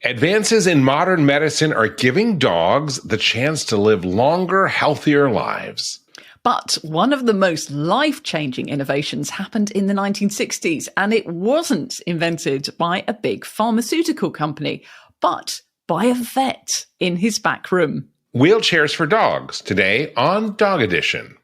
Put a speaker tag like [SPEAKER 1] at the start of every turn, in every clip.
[SPEAKER 1] Advances in modern medicine are giving dogs the chance to live longer, healthier lives.
[SPEAKER 2] But one of the most life-changing innovations happened in the 1960s, and it wasn't invented by a big pharmaceutical company, but by a vet in his back room.
[SPEAKER 1] Wheelchairs for dogs, today on Dog Edition.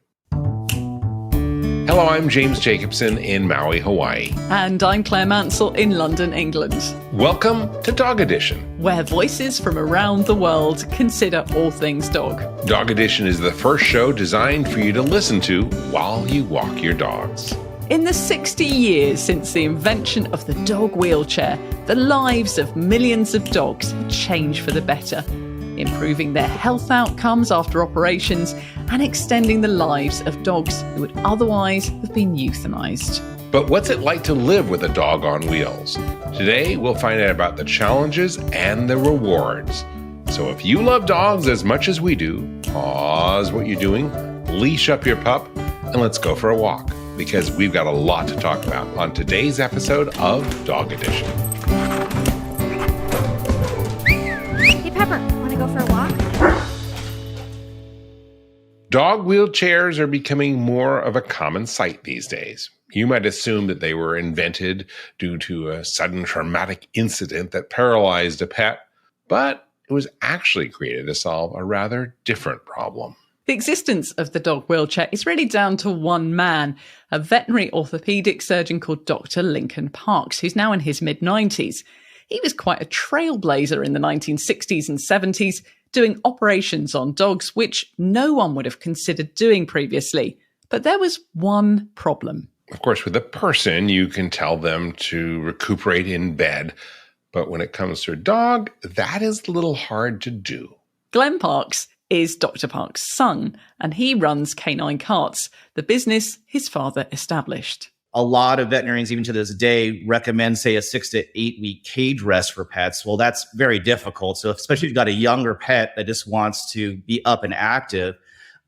[SPEAKER 1] Hello, I'm James Jacobson in Maui, Hawaii.
[SPEAKER 2] And I'm Claire Mansell in London, England.
[SPEAKER 1] Welcome to Dog Edition,
[SPEAKER 2] where voices from around the world consider all things dog.
[SPEAKER 1] Dog Edition is the first show designed for you to listen to while you walk your dogs.
[SPEAKER 2] In the 60 years since the invention of the dog wheelchair, the lives of millions of dogs have changed for the better, improving their health outcomes after operations and extending the lives of dogs who would otherwise have been euthanized.
[SPEAKER 1] But what's it like to live with a dog on wheels? Today, we'll find out about the challenges and the rewards. So if you love dogs as much as we do, pause what you're doing, leash up your pup, and let's go for a walk, because we've got a lot to talk about on today's episode of Dog Edition.
[SPEAKER 3] Hey, Pepper, want to go for a walk?
[SPEAKER 1] Dog wheelchairs are becoming more of a common sight these days. You might assume that they were invented due to a sudden traumatic incident that paralyzed a pet, but it was actually created to solve a rather different problem.
[SPEAKER 2] The existence of the dog wheelchair is really down to one man, a veterinary orthopedic surgeon called Dr. Lincoln Parks, who's now in his mid-90s. He was quite a trailblazer in the 1960s and 70s, doing operations on dogs, which no one would have considered doing previously. But there was one problem.
[SPEAKER 1] Of course, with a person, you can tell them to recuperate in bed. But when it comes to a dog, that is a little hard to do.
[SPEAKER 2] Glenn Parks is Dr. Parks' son, and he runs Canine Carts, the business his father established.
[SPEAKER 4] A lot of veterinarians, even to this day, recommend, say, a 6 to 8 week cage rest for pets. Well, that's very difficult. So especially if you've got a younger pet that just wants to be up and active,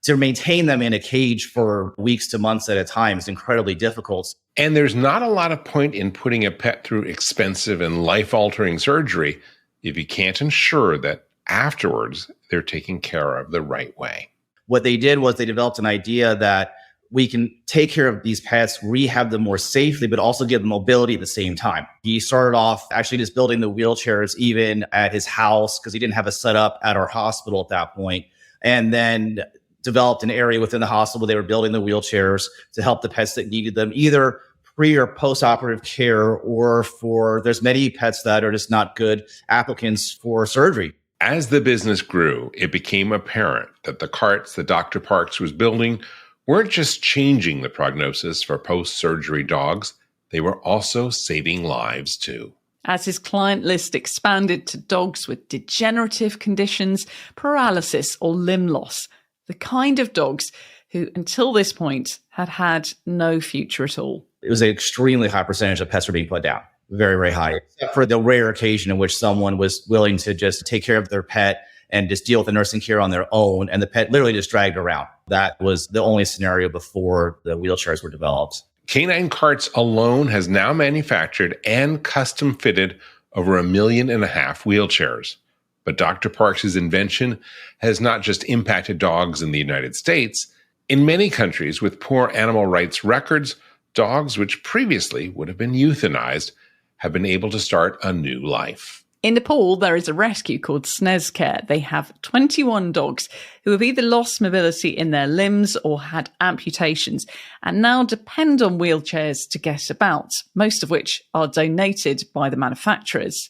[SPEAKER 4] to maintain them in a cage for weeks to months at a time is incredibly difficult.
[SPEAKER 1] And there's not a lot of point in putting a pet through expensive and life-altering surgery if you can't ensure that afterwards they're taken care of the right way.
[SPEAKER 4] What they did was they developed an idea that we can take care of these pets, rehab them more safely, but also give them mobility at the same time. He started off actually just building the wheelchairs even at his house because he didn't have a setup at our hospital at that point. And then developed an area within the hospital where they were building the wheelchairs to help the pets that needed them, either pre or post-operative care, or there's many pets that are just not good applicants for surgery.
[SPEAKER 1] As the business grew, it became apparent that the carts that Dr. Parks was building weren't just changing the prognosis for post-surgery dogs, they were also saving lives too.
[SPEAKER 2] As his client list expanded to dogs with degenerative conditions, paralysis or limb loss, the kind of dogs who until this point had had no future at all.
[SPEAKER 4] It was an extremely high percentage of pets were being put down. Very, very high. Except for the rare occasion in which someone was willing to just take care of their pet and just deal with the nursing care on their own, and the pet literally just dragged around. That was the only scenario before the wheelchairs were developed.
[SPEAKER 1] Canine Carts alone has now manufactured and custom fitted over 1.5 million wheelchairs. But Dr. Parks' invention has not just impacted dogs in the United States. In many countries with poor animal rights records, dogs which previously would have been euthanized have been able to start a new life.
[SPEAKER 2] In Nepal, there is a rescue called SNEScare. They have 21 dogs who have either lost mobility in their limbs or had amputations and now depend on wheelchairs to get about, most of which are donated by the manufacturers.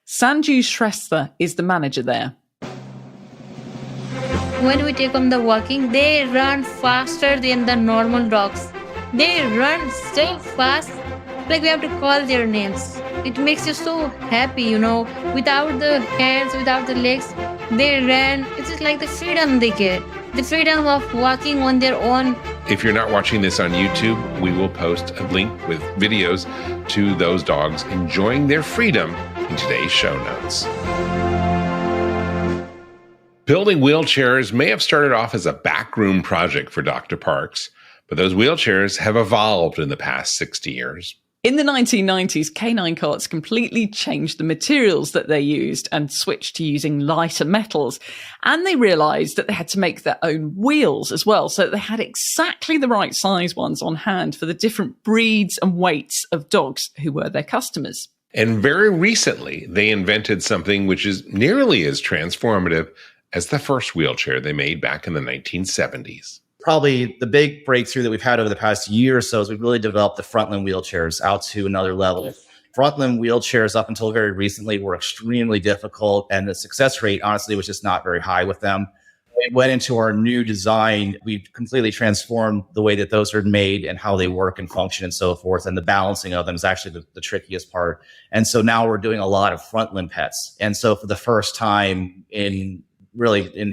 [SPEAKER 2] Sanju Shrestha is the manager there.
[SPEAKER 5] When we take them the walking, they run faster than the normal dogs. They run so fast, like we have to call their names. It makes you so happy, without the hands, without the legs. They ran. It's just like the freedom they get. The freedom of walking on their own.
[SPEAKER 1] If you're not watching this on YouTube, we will post a link with videos to those dogs enjoying their freedom in today's show notes. Building wheelchairs may have started off as a backroom project for Dr. Parks, but those wheelchairs have evolved in the past 60 years.
[SPEAKER 2] In the 1990s, canine carts completely changed the materials that they used and switched to using lighter metals. And they realised that they had to make their own wheels as well, so they had exactly the right size ones on hand for the different breeds and weights of dogs who were their customers.
[SPEAKER 1] And very recently, they invented something which is nearly as transformative as the first wheelchair they made back in the 1970s.
[SPEAKER 4] Probably the big breakthrough that we've had over the past year or so is we've really developed the front limb wheelchairs out to another level. Front limb wheelchairs up until very recently were extremely difficult, and the success rate, honestly, was just not very high with them. We went into our new design. We completely transformed the way that those are made and how they work and function and so forth. And the balancing of them is actually the trickiest part. And so now we're doing a lot of front limb pets. And so for the first time in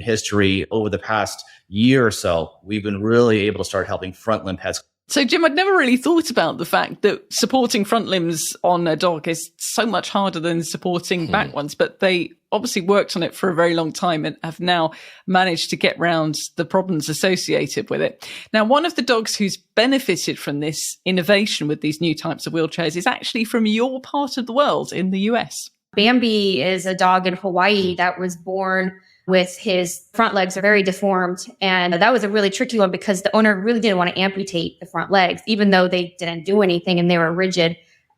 [SPEAKER 4] history over the past year or so, we've been really able to start helping front limb pets.
[SPEAKER 2] So, Jim, I'd never really thought about the fact that supporting front limbs on a dog is so much harder than supporting back ones, but they obviously worked on it for a very long time and have now managed to get round the problems associated with it. Now, one of the dogs who's benefited from this innovation with these new types of wheelchairs is actually from your part of the world in the US.
[SPEAKER 3] Bambi is a dog in Hawaii that was born with his front legs are very deformed. And that was a really tricky one because the owner really didn't want to amputate the front legs, even though they didn't do anything and they were rigid.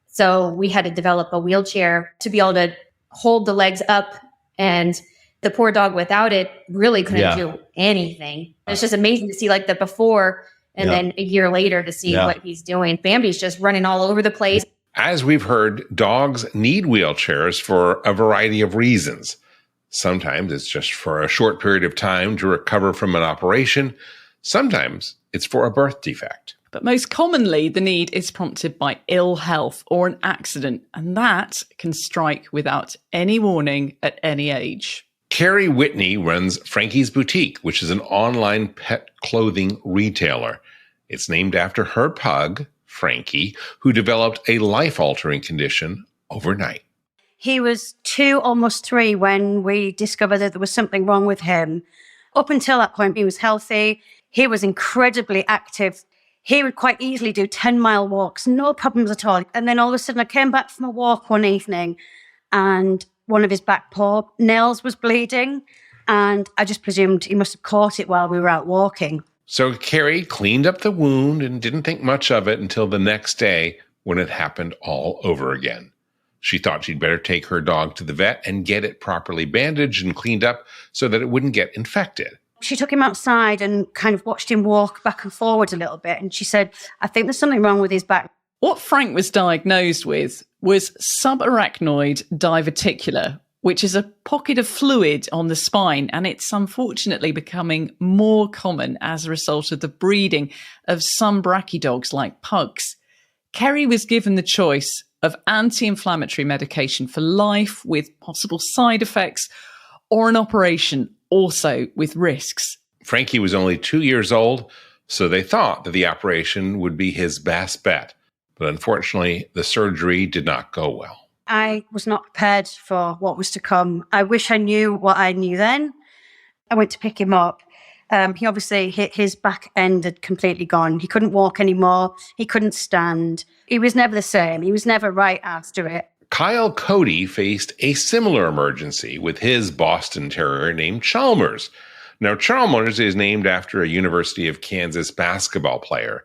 [SPEAKER 3] So we had to develop a wheelchair to be able to hold the legs up. And the poor dog without it really couldn't do anything. It's just amazing to see like the before and then a year later to see what he's doing. Bambi's just running all over the place.
[SPEAKER 1] As we've heard, dogs need wheelchairs for a variety of reasons. Sometimes it's just for a short period of time to recover from an operation. Sometimes it's for a birth defect.
[SPEAKER 2] But most commonly, the need is prompted by ill health or an accident, and that can strike without any warning at any age.
[SPEAKER 1] Carrie Whitney runs Frankie's Boutique, which is an online pet clothing retailer. It's named after her pug, Frankie, who developed a life-altering condition overnight.
[SPEAKER 6] He was 2, almost 3, when we discovered that there was something wrong with him. Up until that point, he was healthy. He was incredibly active. He would quite easily do 10-mile walks, no problems at all. And then all of a sudden, I came back from a walk one evening and one of his back paw nails was bleeding. And I just presumed he must have caught it while we were out walking.
[SPEAKER 1] So Carrie cleaned up the wound and didn't think much of it until the next day when it happened all over again. She thought she'd better take her dog to the vet and get it properly bandaged and cleaned up so that it wouldn't get infected.
[SPEAKER 6] She took him outside and kind of watched him walk back and forward a little bit. And she said, I think there's something wrong with his back.
[SPEAKER 2] What Frank was diagnosed with was subarachnoid diverticular, which is a pocket of fluid on the spine. And it's unfortunately becoming more common as a result of the breeding of some brachydogs like pugs. Kerry was given the choice of anti-inflammatory medication for life with possible side effects or an operation also with risks.
[SPEAKER 1] Frankie was only 2 years old, so they thought that the operation would be his best bet. But unfortunately, the surgery did not go well.
[SPEAKER 6] I was not prepared for what was to come. I wish I knew what I knew then. I went to pick him up. He obviously hit his back end had completely gone. He couldn't walk anymore. He couldn't stand. He was never the same. He was never right after it.
[SPEAKER 1] Kyle Cody faced a similar emergency with his Boston Terrier named Chalmers. Now, Chalmers is named after a University of Kansas basketball player.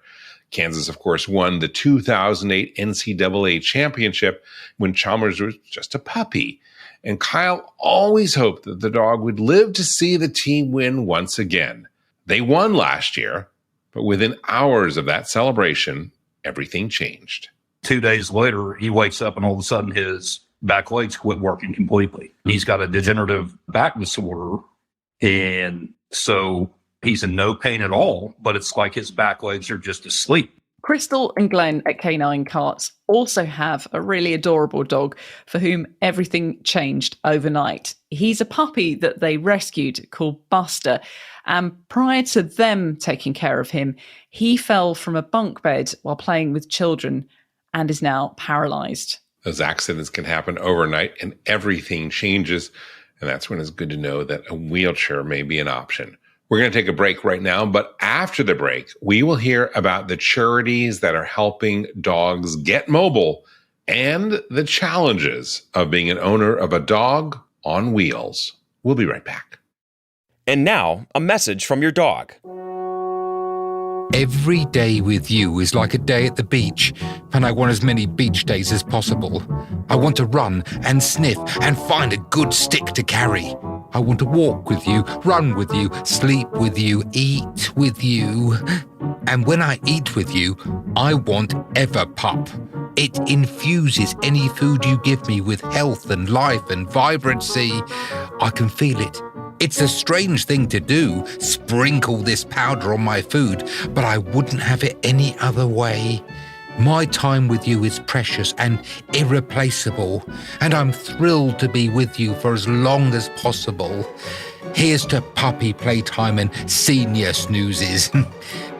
[SPEAKER 1] Kansas, of course, won the 2008 NCAA championship when Chalmers was just a puppy. And Kyle always hoped that the dog would live to see the team win once again. They won last year, but within hours of that celebration, everything changed.
[SPEAKER 7] 2 days later, he wakes up and all of a sudden his back legs quit working completely. He's got a degenerative back disorder. And so he's in no pain at all, but it's like his back legs are just asleep.
[SPEAKER 2] Crystal and Glenn at Canine Carts also have a really adorable dog for whom everything changed overnight. He's a puppy that they rescued called Buster. And prior to them taking care of him, he fell from a bunk bed while playing with children and is now paralyzed.
[SPEAKER 1] Those accidents can happen overnight and everything changes. And that's when it's good to know that a wheelchair may be an option. We're going to take a break right now, but after the break, we will hear about the charities that are helping dogs get mobile and the challenges of being an owner of a dog on wheels. We'll be right back.
[SPEAKER 8] And now, a message from your dog.
[SPEAKER 9] Every day with you is like a day at the beach, and I want as many beach days as possible. I want to run and sniff and find a good stick to carry. I want to walk with you, run with you, sleep with you, eat with you. And when I eat with you, I want Everpup. It infuses any food you give me with health and life and vibrancy. I can feel it. It's a strange thing to do, sprinkle this powder on my food, but I wouldn't have it any other way. My time with you is precious and irreplaceable, and I'm thrilled to be with you for as long as possible. Here's to puppy playtime and senior snoozes.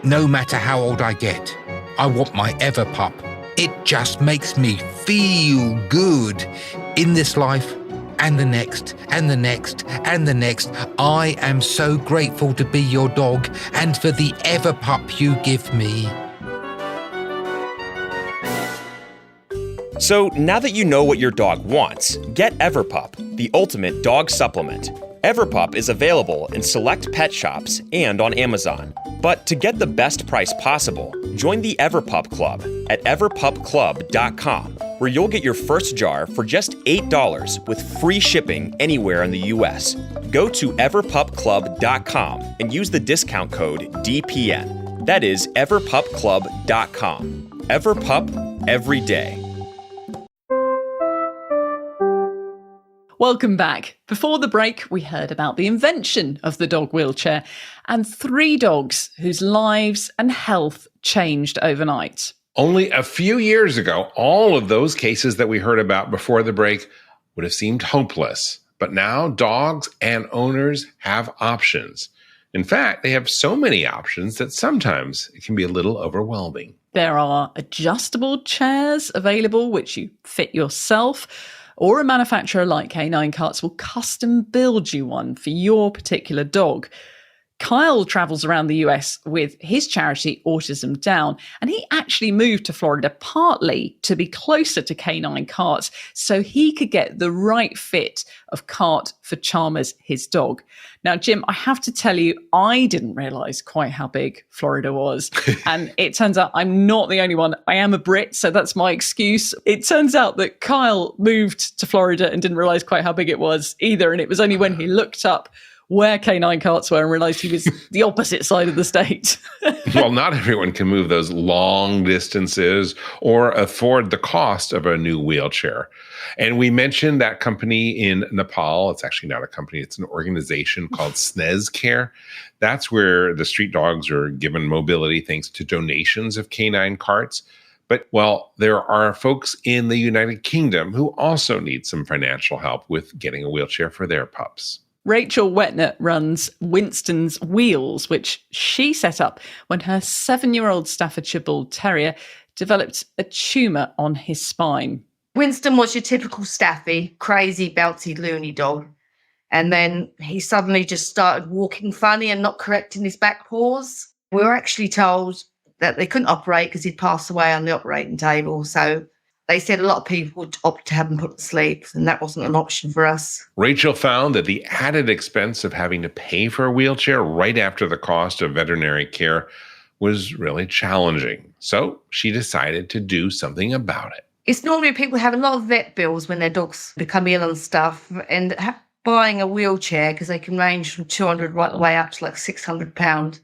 [SPEAKER 9] No matter how old I get, I want my Everpup. It just makes me feel good in this life. And the next, and the next, and the next. I am so grateful to be your dog and for the Everpup you give me.
[SPEAKER 8] So now that you know what your dog wants, get Everpup, the ultimate dog supplement. Everpup is available in select pet shops and on Amazon. But to get the best price possible, join the Everpup Club at everpupclub.com, where you'll get your first jar for just $8 with free shipping anywhere in the U.S. Go to everpupclub.com and use the discount code DPN. That is everpupclub.com. Everpup every day.
[SPEAKER 2] Welcome back. Before the break, we heard about the invention of the dog wheelchair and 3 dogs whose lives and health changed overnight.
[SPEAKER 1] Only a few years ago, all of those cases that we heard about before the break would have seemed hopeless. But now dogs and owners have options. In fact, they have so many options that sometimes it can be a little overwhelming.
[SPEAKER 2] There are adjustable chairs available, which you fit yourself, or a manufacturer like Canine Carts will custom build you one for your particular dog. Kyle travels around the US with his charity, Autism Down, and he actually moved to Florida partly to be closer to Canine Carts so he could get the right fit of cart for Chalmers, his dog. Now, Jim, I have to tell you, I didn't realize quite how big Florida was. And it turns out I'm not the only one. I am a Brit, so that's my excuse. It turns out that Kyle moved to Florida and didn't realize quite how big it was either. And it was only when he looked up where Canine Carts were and realized he was the opposite side of the state.
[SPEAKER 1] Well, not everyone can move those long distances or afford the cost of a new wheelchair. And we mentioned that company in Nepal. It's actually not a company. It's an organization called SNES Care. That's where the street dogs are given mobility thanks to donations of canine carts. But, well, there are folks in the United Kingdom who also need some financial help with getting a wheelchair for their pups.
[SPEAKER 2] Rachel Wetnett runs Winston's Wheels, which she set up when her 7-year-old Staffordshire Bull Terrier developed a tumour on his spine.
[SPEAKER 10] Winston was your typical Staffy, crazy, bouncy, loony dog. And then he suddenly just started walking funny and not correcting his back paws. We were actually told that they couldn't operate because he'd passed away on the operating table. So they said a lot of people would opt to have him put to sleep, and that wasn't an option for us.
[SPEAKER 1] Rachel found that the added expense of having to pay for a wheelchair right after the cost of veterinary care was really challenging. So she decided to do something about it.
[SPEAKER 10] It's normally people have a lot of vet bills when their dogs become ill and stuff, and buying a wheelchair, because they can range from $200 right the way up to like £600.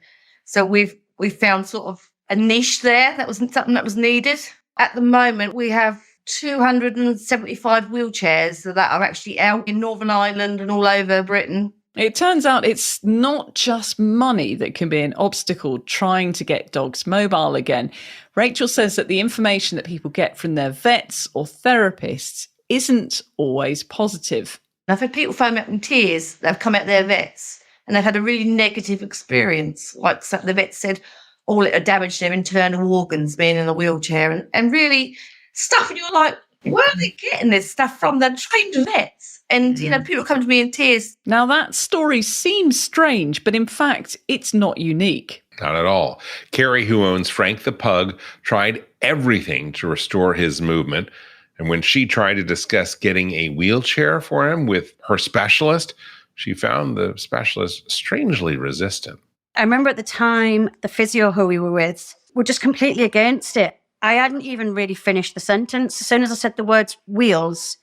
[SPEAKER 10] So we've found sort of a niche there. That was something that was needed. At the moment, we have 275 wheelchairs that are actually out in Northern Ireland and all over Britain.
[SPEAKER 2] It turns out it's not just money that can be an obstacle trying to get dogs mobile again. Rachel says that the information that people get from their vets or therapists isn't always positive.
[SPEAKER 10] I've had people phone me up in tears that have come out their vets and they've had a really negative experience. Like the vet said, all it had damaged their internal organs being in a wheelchair and really stuff. And you're like, Where are they getting this stuff from? They're trained vets. And, people come to me in tears.
[SPEAKER 2] Now, that story seems strange, but in fact, it's not unique.
[SPEAKER 1] Not at all. Carrie, who owns Frank the Pug, tried everything to restore his movement. And when she tried to discuss getting a wheelchair for him with her specialist, she found the specialist strangely resistant.
[SPEAKER 6] I remember at the time, the physio who we were with were just completely against it. I hadn't even really finished the sentence. As soon as I said the words wheels,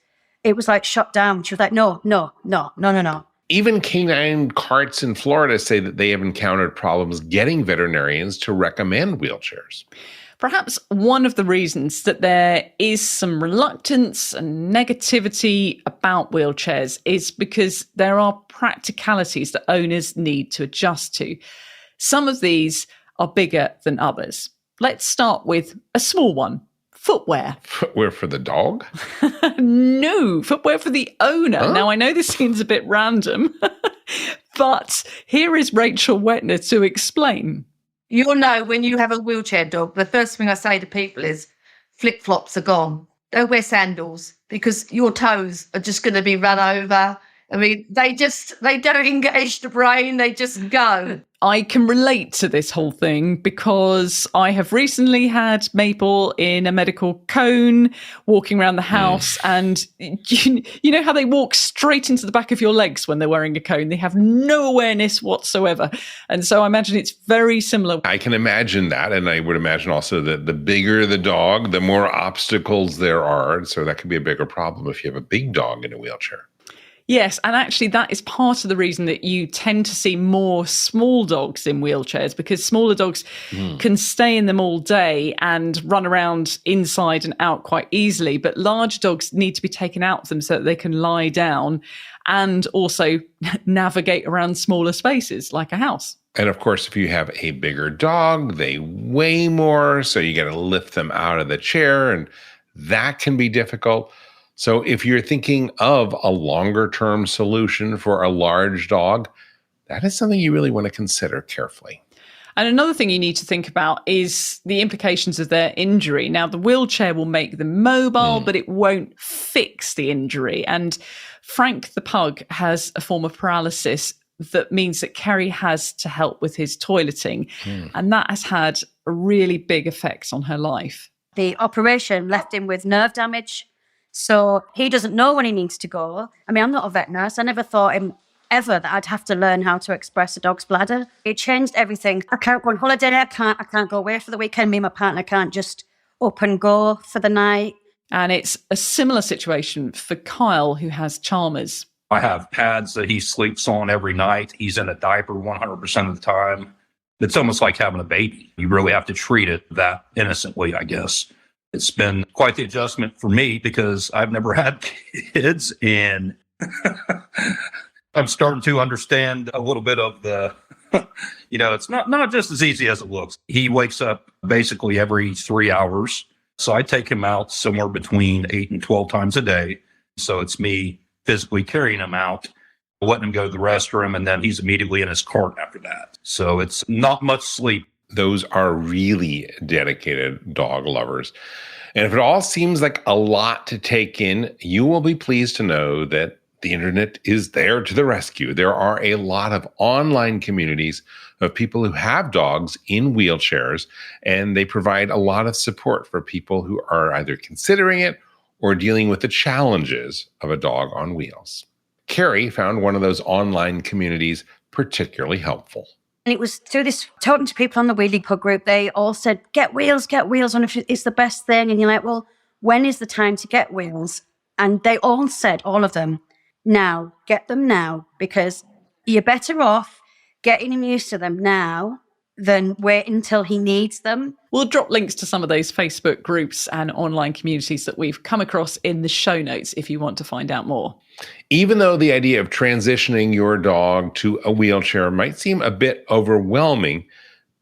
[SPEAKER 6] it was like shut down. She was like, no.
[SPEAKER 1] Even canine carts in Florida say that they have encountered problems getting veterinarians to recommend wheelchairs.
[SPEAKER 2] Perhaps one of the reasons that there is some reluctance and negativity about wheelchairs is because there are practicalities that owners need to adjust to. Some of these are bigger than others. Let's start with a small one. Footwear.
[SPEAKER 1] Footwear for the dog?
[SPEAKER 2] No, footwear for the owner. Huh? Now, I know this seems a bit random, but here is Rachel Wetner to explain.
[SPEAKER 10] You'll know when you have a wheelchair dog, the first thing I say to people is flip-flops are gone. Don't wear sandals because your toes are just going to be run over. I mean, they don't engage the brain, they just go.
[SPEAKER 2] I can relate to this whole thing because I have recently had Maple in a medical cone walking around the house and you know how they walk straight into the back of your legs when they're wearing a cone? They have no awareness whatsoever. And so I imagine it's very similar.
[SPEAKER 1] I can imagine that. And I would imagine also that the bigger the dog, the more obstacles there are. So that could be a bigger problem if you have a big dog in a wheelchair.
[SPEAKER 2] Yes, and actually that is part of the reason that you tend to see more small dogs in wheelchairs, because smaller dogs can stay in them all day and run around inside and out quite easily. But large dogs need to be taken out of them so that they can lie down and also navigate around smaller spaces like a house.
[SPEAKER 1] And of course, if you have a bigger dog, they weigh more, so you got to lift them out of the chair, and that can be difficult. So if you're thinking of a longer-term solution for a large dog, that is something you really want to consider carefully.
[SPEAKER 2] And another thing you need to think about is the implications of their injury. Now, the wheelchair will make them mobile, but it won't fix the injury. And Frank the Pug has a form of paralysis that means that Kerry has to help with his toileting. And that has had a really big effect on her life.
[SPEAKER 6] The operation left him with nerve damage. So he doesn't know when he needs to go. I mean, I'm not a vet nurse. I never thought ever that I'd have to learn how to express a dog's bladder. It changed everything. I can't go on holiday. I can't go away for the weekend. Me and my partner can't just up and go for the night.
[SPEAKER 2] And it's a similar situation for Kyle, who has Chalmers.
[SPEAKER 7] I have pads that he sleeps on every night. He's in a diaper 100% of the time. It's almost like having a baby. You really have to treat it that innocently, I guess. It's been quite the adjustment for me because I've never had kids, and I'm starting to understand a little bit of the, it's not just as easy as it looks. He wakes up basically every 3 hours. So I take him out somewhere between 8 and 12 times a day. So it's me physically carrying him out, letting him go to the restroom, and then he's immediately in his cart after that. So it's not much sleep.
[SPEAKER 1] Those are really dedicated dog lovers. And if it all seems like a lot to take in, you will be pleased to know that the internet is there to the rescue. There are a lot of online communities of people who have dogs in wheelchairs, and they provide a lot of support for people who are either considering it or dealing with the challenges of a dog on wheels. Carrie found one of those online communities particularly helpful.
[SPEAKER 6] And it was through this, talking to people on the Wheelie Pug group, they all said, get wheels, and it's the best thing. And you're like, well, when is the time to get wheels? And they all said, all of them, now, get them now, because you're better off getting him used to them now than wait until he needs them.
[SPEAKER 2] We'll drop links to some of those Facebook groups and online communities that we've come across in the show notes if you want to find out more.
[SPEAKER 1] Even though the idea of transitioning your dog to a wheelchair might seem a bit overwhelming,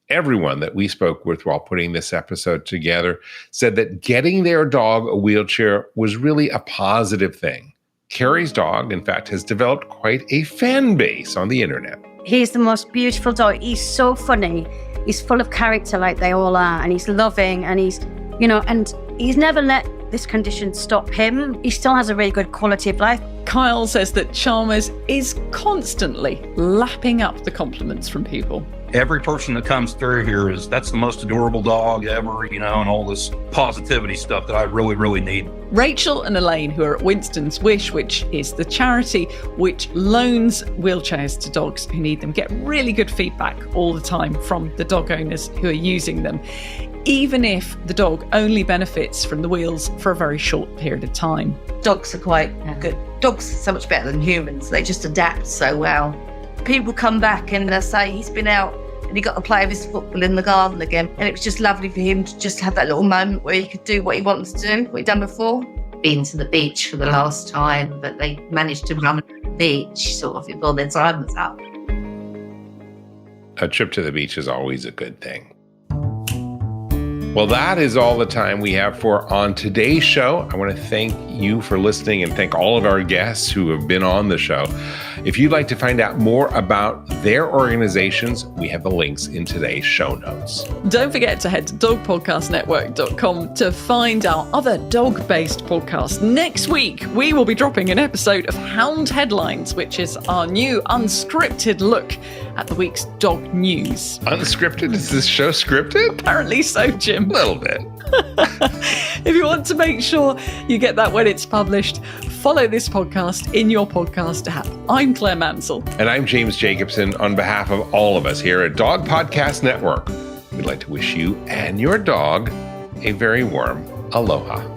[SPEAKER 1] everyone that we spoke with while putting this episode together said that getting their dog a wheelchair was really a positive thing. Carrie's dog, in fact, has developed quite a fan base on the internet.
[SPEAKER 6] He's the most beautiful dog. He's so funny. He's full of character like they all are. And he's loving. And he's, and he's never let this condition stop him. He still has a really good quality of life.
[SPEAKER 2] Kyle says that Chalmers is constantly lapping up the compliments from people.
[SPEAKER 7] Every person that comes through here that's the most adorable dog ever, and all this positivity stuff that I really, really need.
[SPEAKER 2] Rachel and Elaine, who are at Winston's Wish, which is the charity which loans wheelchairs to dogs who need them, get really good feedback all the time from the dog owners who are using them, even if the dog only benefits from the wheels for a very short period of time.
[SPEAKER 10] Dogs are quite good. Dogs are so much better than humans. They just adapt so well. People come back and they say he's been out and he got to play with his football in the garden again. And it was just lovely for him to just have that little moment where he could do what he wanted to do, what he'd done before.
[SPEAKER 11] Been to the beach for the last time, but they managed to run to the beach sort of before their time was up.
[SPEAKER 1] A trip to the beach is always a good thing. Well, that is all the time we have for on today's show. I want to thank you for listening and thank all of our guests who have been on the show. If you'd like to find out more about their organizations, we have the links in today's show notes.
[SPEAKER 2] Don't forget to head to dogpodcastnetwork.com to find our other dog-based podcasts. Next week, we will be dropping an episode of Hound Headlines, which is our new unscripted look at the week's dog news.
[SPEAKER 1] Unscripted? Is this show scripted?
[SPEAKER 2] Apparently so, Jim.
[SPEAKER 1] A little bit.
[SPEAKER 2] If you want to make sure you get that when it's published, follow this podcast in your podcast app. I'm Claire Mansell.
[SPEAKER 1] And I'm James Jacobson. On behalf of all of us here at Dog Podcast Network, we'd like to wish you and your dog a very warm aloha.